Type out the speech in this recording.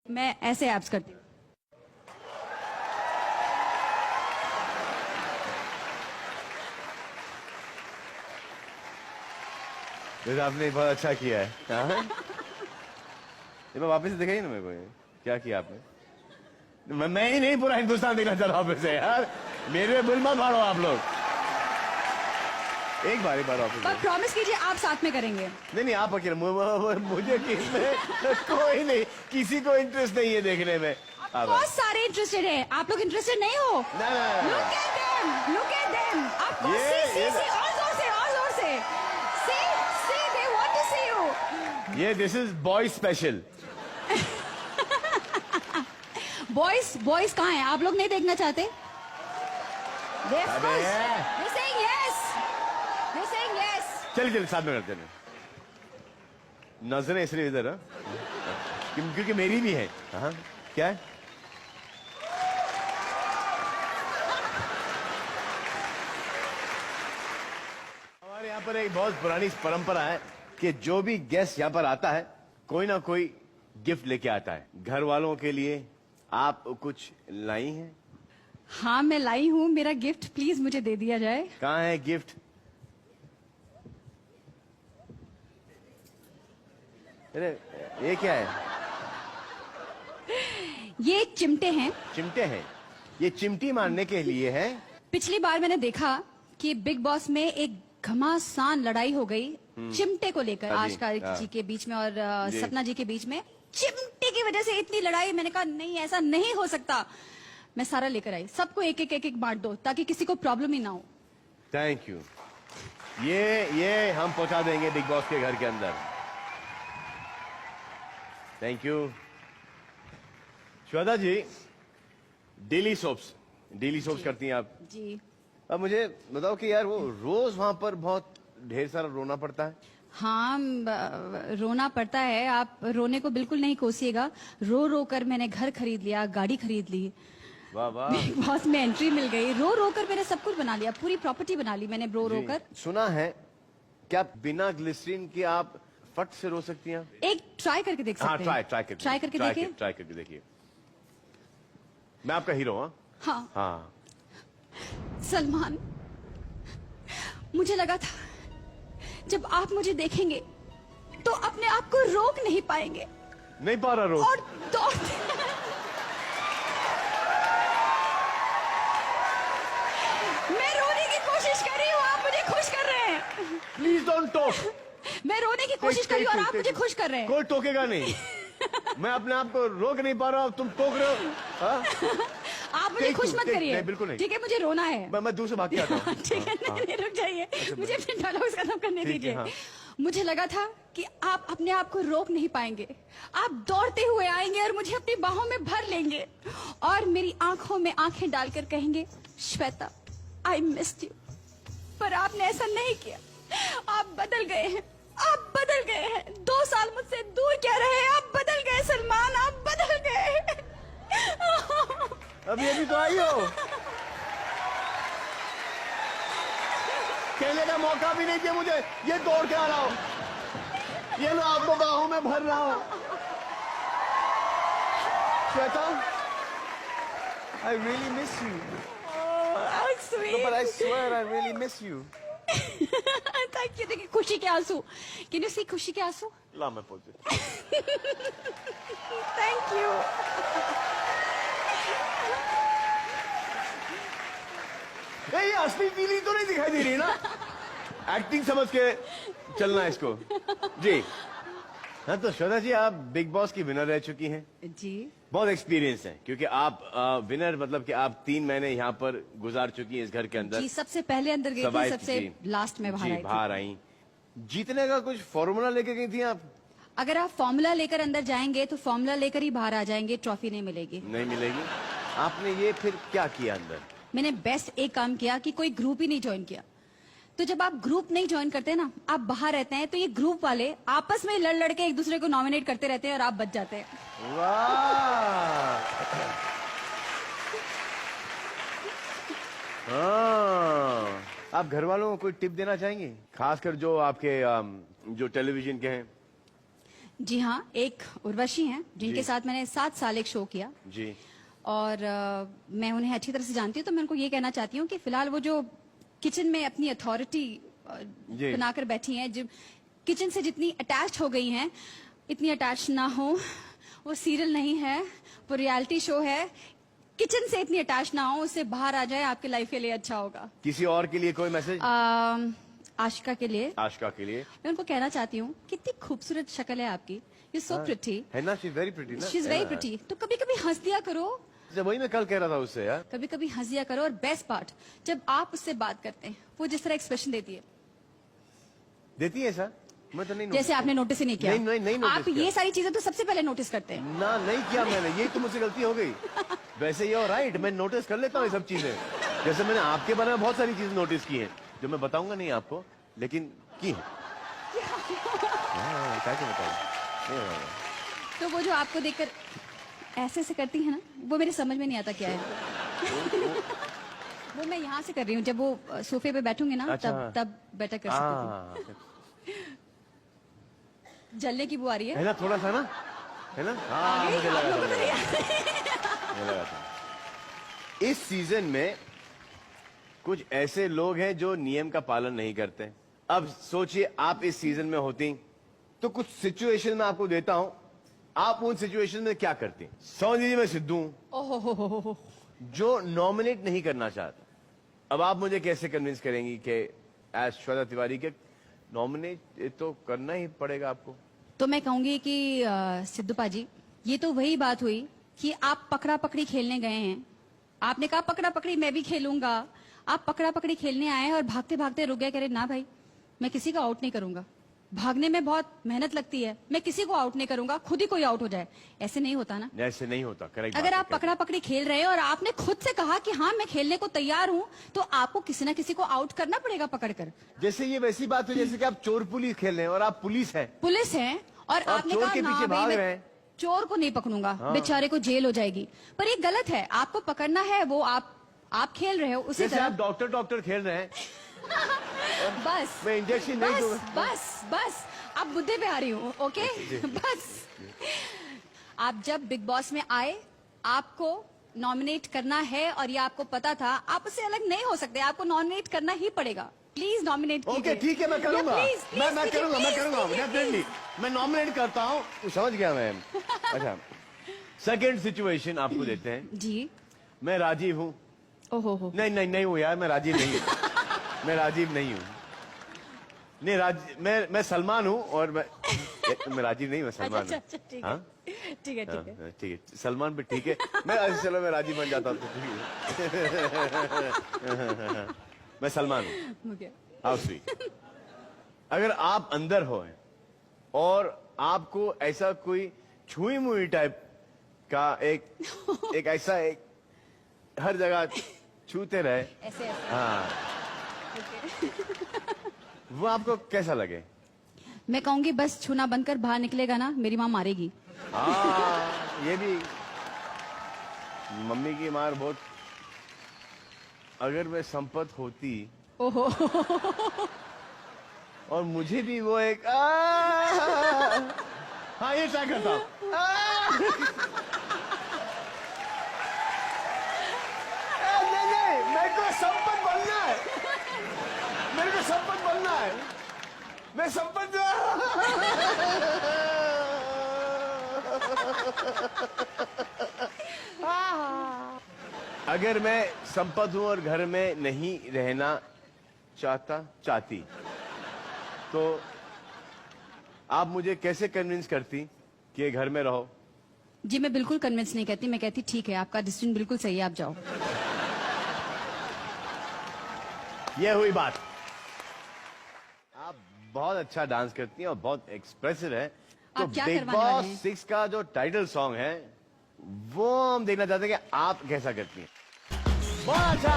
मैं ऐसे एब्स करती हूँ। वैसे आपने बहुत अच्छा किया है। हाँ? ये मैं वापस से दिखाई ना मेरे को ये। क्या किया आपने? मैं ही नहीं, पूरा हिंदुस्तान देखना चाह रहा हूँ वापस से यार। मेरे बिल मत मारो आप लोग। एक बार वापस। पर प्रॉमिस कीजिए आप साथ में करेंगे। नहीं आप अकेले, मुझे कोई नहीं, किसी को इंटरेस्ट नहीं है देखने में। बहुत सारे इंटरेस्टेड है, आप लोग इंटरेस्टेड नहीं हो? ना। Look at them, look at them. आपको see, और जोर से, और जोर से। See, they want to see you. ये this is boy special. Boys कहाँ हैं? आप लोग नहीं देखना चाहते? अबे They're saying yes. They're saying yes. चलिए साथ में करते हैं। नजरें इसलिए इधर है क्योंकि मेरी भी है। हाँ क्या है? हमारे यहाँ पर एक बहुत पुरानी परंपरा है कि जो भी गेस्ट यहाँ पर आता है कोई ना कोई गिफ्ट लेके आता है। घर वालों के लिए आप कुछ लाई हैं? हाँ मैं लाई हूँ, मेरा गिफ्ट प्लीज मुझे दे दिया जाए। कहाँ है गिफ्ट? अरे ये क्या है? ये चिमटे हैं। चिमटे हैं? ये चिमटी मारने के लिए है? पिछली बार मैंने देखा कि बिग बॉस में एक घमासान लड़ाई हो गई चिमटे को लेकर, आशका जी के बीच में और सपना जी के बीच में। चिमटे की वजह से इतनी लड़ाई, मैंने कहा नहीं ऐसा नहीं हो सकता। मैं सारा लेकर आई, सबको एक एक बांट दो ताकि किसी को प्रॉब्लम ही ना हो। Thank you. ये हम पहुंचा देंगे बिग बॉस के घर के अंदर। Thank you. Shweta ji, daily soaps करती हैं आप जी। अब मुझे बताओ कि यार वो रोज वहां पर बहुत ढेर सारा रोना पड़ता है। हाँ रोना पड़ता है, आप रोने को बिल्कुल नहीं कोसिएगा। रो रो कर मैंने घर खरीद लिया, गाड़ी खरीद ली, वाह वाह, बिग बॉस में एंट्री मिल गई। रो रो कर मैंने सब कुछ बना लिया, पूरी प्रॉपर्टी बना ली मैंने रो रो कर। सुना है क्या बिना ग्लिसरीन के आप फट से रो सकती हैं? एक ट्राई करके देख सकते हैं। ट्राई करके देखिए। मैं आपका हीरो। हाँ हाँ। सलमान, मुझे लगा था जब आप मुझे देखेंगे तो अपने आप को रोक नहीं पाएंगे। नहीं पा रहा रोक। और मैं रोने की कोशिश कर रही हूँ, आप मुझे खुश कर रहे हैं। Please don't talk. मैं रोने की कोशिश कर रही हूँ और आप मुझे खुश कर रहे हैं। कोई टोकेगा नहीं। मैं अपने आप को रोक नहीं पा रहा हूँ, तुम टोक रहे हो। आप मुझे खुश मत करिए। बिल्कुल नहीं। ठीक है, मुझे रोना है। मैं दूर से भाग के आता हूँ। ठीक है, नहीं रुक जाइए, मुझे अपने डायलॉग्स खत्म करने दीजिए। मुझे लगा था कि आप अपने आप को रोक नहीं पाएंगे, आप दौड़ते हुए आएंगे और मुझे अपनी बाहों में भर लेंगे और मेरी आंखों में आंखें डालकर कहेंगे श्वेता आई मिस्ड यू। पर आपने ऐसा नहीं किया, आप बदल गए हैं, आप बदल गए हैं। 2 साल मुझसे दूर क्या रहे, आप बदल गए सलमान, आप बदल गए। अभी तो आई हो, कहने का मौका भी नहीं दिया मुझे। ये दौड़ के आ रहा हूं, ये लो आपको बाहों में भर रहा हूं। Shweta, I really miss you. Oh, how sweet. No, but I swear I really miss you. Thank you. देखिए खुशी के आंसू, can you see खुशी के आंसू? ला मैं पहुंचे। Thank you. ये असली फीलिंग तो नहीं दिखाई दे रही ना। एक्टिंग समझ के चलना है इसको। जी हाँ, तो श्वेता जी आप बिग बॉस की विनर रह चुकी हैं जी। बहुत एक्सपीरियंस है क्योंकि आप विनर मतलब कि आप 3 महीने यहाँ पर गुजार चुकी हैं इस घर के अंदर। जी, सबसे पहले अंदर गई थी, सबसे लास्ट में बाहर आई। जीतने का कुछ फॉर्मूला लेके गई थी आप? अगर आप फॉर्मूला लेकर अंदर जाएंगे तो फॉर्मूला लेकर ही बाहर आ जाएंगे, ट्रॉफी नहीं मिलेगी। नहीं मिलेगी। आपने ये फिर क्या किया अंदर? मैंने बेस्ट एक काम किया कि कोई ग्रुप ही नहीं ज्वाइन किया। तो जब आप ग्रुप नहीं ज्वाइन करते ना, आप बाहर रहते हैं, तो ये ग्रुप वाले आपस में लड़ लड़ के एक दूसरे को नॉमिनेट करते रहते हैं और आप बच जाते हैं। वाह। हाँ, आप घर वालों को कोई टिप देना चाहेंगे, खासकर जो आपके जो टेलीविजन के हैं? जी हाँ, एक उर्वशी हैं जिनके जी। साथ मैंने 7 साल एक शो किया जी और मैं उन्हें अच्छी तरह से जानती हूँ, तो मैं उनको ये कहना चाहती हूँ कि फिलहाल वो जो किचन में अपनी अथॉरिटी जी। बनाकर बैठी हैं, जो किचन से जितनी अटैच हो गई हैं, इतनी अटैच ना हो। वो सीरियल नहीं है, वो रियलिटी शो है। किचन से इतनी अटैच ना हो, उससे बाहर आ जाए, आपकी लाइफ के लिए अच्छा होगा। किसी और के लिए कोई मैसेज? आशिका के लिए आशिका के लिए मैं उनको कहना चाहती हूँ, कितनी खूबसूरत शक्ल है आपकी, यू सो प्रिटी, है ना, शी इज वेरी प्रिटी ना, शी इज वेरी प्रिटी। तो कभी कभी हंस दिया करो, जब वही मैं कल कह रहा था उससे यार। कभी कभी हंस दिया करो। और बेस्ट पार्ट, जब आप उससे बात करते हैं, वो जिस तरह एक्सप्रेशन देती है, देती है ऐसा? मैं तो नहीं जैसे आपने नोटिस ही नहीं किया। नहीं notice आप किया। ये सारी चीजें तो सबसे पहले नोटिस करते हैं। ना, नहीं किया मैंने, यही तो मुझसे गलती हो गई। वैसे ये राइट, मैं नोटिस कर लेता हूँ ये सब चीजें। जैसे मैंने आपके बारे में बहुत सारी चीजें नोटिस की हैं, जो मैं बताऊंगा नहीं आपको, लेकिन की है। क्या बताऊं? नहीं बताऊंगा। तो वो जो आपको देखकर ऐसे ऐसे करती है ना, वो मेरे समझ में नहीं आता क्या है। वो मैं यहाँ से कर रही हूँ, जब वो सोफे पे बैठूंगी ना, अच्छा। तब बेटर कर सकती थी। जलने की वो आ रही है। है ना, थोड़ा सा ना, है ना? हाँ, मुझे आप लगा लोगों को तो नहीं था, मुझे लगा था। इस सीजन में कुछ ऐसे लोग हैं जो नियम का पालन नहीं करते। अब सोचिए, आप इस सीजन में होती तो कुछ सिचुएशन में आपको देता हूं, आप उन सिचुएशन में क्या करती? समझ लीजिए मैं सिद्धू हूं, ओहो हो। जो नॉमिनेट नहीं करना चाहता। अब आप मुझे कैसे कन्विंस करेंगी कि एज श्वेता तिवारी के नॉमिनेट तो करना ही पड़ेगा आपको? तो मैं कहूंगी कि सिद्धू पाजी, ये तो वही बात हुई कि आप पकड़ा पकड़ी खेलने गए हैं। आपने कहा पकड़ा पकड़ी मैं भी खेलूंगा, आप पकड़ा पकड़ी खेलने आए और भागते भागते रुक गए, कह रहे ना भाई मैं किसी को आउट नहीं करूंगा, भागने में बहुत मेहनत लगती है, मैं किसी को आउट नहीं करूंगा, खुद ही कोई आउट हो जाए। ऐसे नहीं होता ना। ऐसे नहीं होता, करेक्ट। अगर आप पकड़ा पकड़ी खेल रहे हैं और आपने खुद से कहा कि हाँ मैं खेलने को तैयार हूँ, तो आपको किसी ना किसी को आउट करना पड़ेगा पकड़कर। जैसे ये वैसी बात है जैसे कि आप चोर पुलिस खेल रहे हैं और आप पुलिस हैं, पुलिस है और आप आपने चोर कहा के ना पीछे भाई भाग मैं रहे हैं। चोर को नहीं पकड़ूंगा, बेचारे को जेल हो जाएगी। पर ये गलत है, आपको पकड़ना है, वो आप खेल रहे हो उसी जैसे तरह। आप डॉक्टर खेल रहे हैं। बस मैं इंजेक्शन नहीं बस दूंगा। बस अब मुद्दे पे आ रही हूँ, ओके। बस आप जब बिग बॉस में आए, आपको नॉमिनेट करना है और ये आपको पता था, आप उससे अलग नहीं हो सकते, आपको नॉमिनेट करना ही पड़ेगा। प्लीज नॉमिनेट कीजिए। ओके ठीक है, मैं करूंगा, Yeah, please, मैं please करूंगा, मैं कीजिए, करूंगा, please, डेफिनेटली मैं नॉमिनेट करता हूँ। समझ गया मैं। अच्छा, सेकंड सिचुएशन आपको देते हैं। जी। मैं राजीव हूँ। ओहो। नहीं हूँ यार, मैं राजीव नहीं हूँ। मैं राजीव नहीं हूँ। नहीं, मैं सलमान हूँ और मैं राजीव नहीं, मैं सलमान हूँ। अच्छा, ठीक है। हाँ? ठीक है। हाँ, ठीक है, सलमान पे ठीक है। चलो मैं राजीव बन जाता हूँ तो ठीक है। मैं सलमान हूँ। Okay. How sweet. अगर आप अंदर हो और आपको ऐसा कोई छुई मुई टाइप का एक ऐसा हर जगह छूते रहे, ऐसे हाँ, वो आपको कैसा लगे? मैं कहूंगी बस छूना बंद कर, बाहर निकलेगा ना मेरी माँ मारेगी। हाँ, ये भी मम्मी की मार बहुत। अगर मैं संपत होती ओहो। और मुझे भी वो हाँ, ये ट्राई करता हूँ। नहीं, मेरे को संपत बनना है, मेरे को संपत बनना है, मैं संपत। अगर मैं संपत हूं और घर में नहीं रहना चाहती तो आप मुझे कैसे कन्विंस करती कि ये घर में रहो? जी मैं बिल्कुल कन्विंस नहीं कहती, मैं कहती ठीक है, आपका डिसीजन बिल्कुल सही है, आप जाओ। ये हुई बात। आप बहुत अच्छा डांस करती हैं और बहुत एक्सप्रेसिव है। तो आप क्या बिग करवाने वाले बॉस हैं? 6 का जो टाइटल सॉन्ग है वो हम देखना चाहते हैं कि आप कैसा करती हैं। बहुत अच्छा।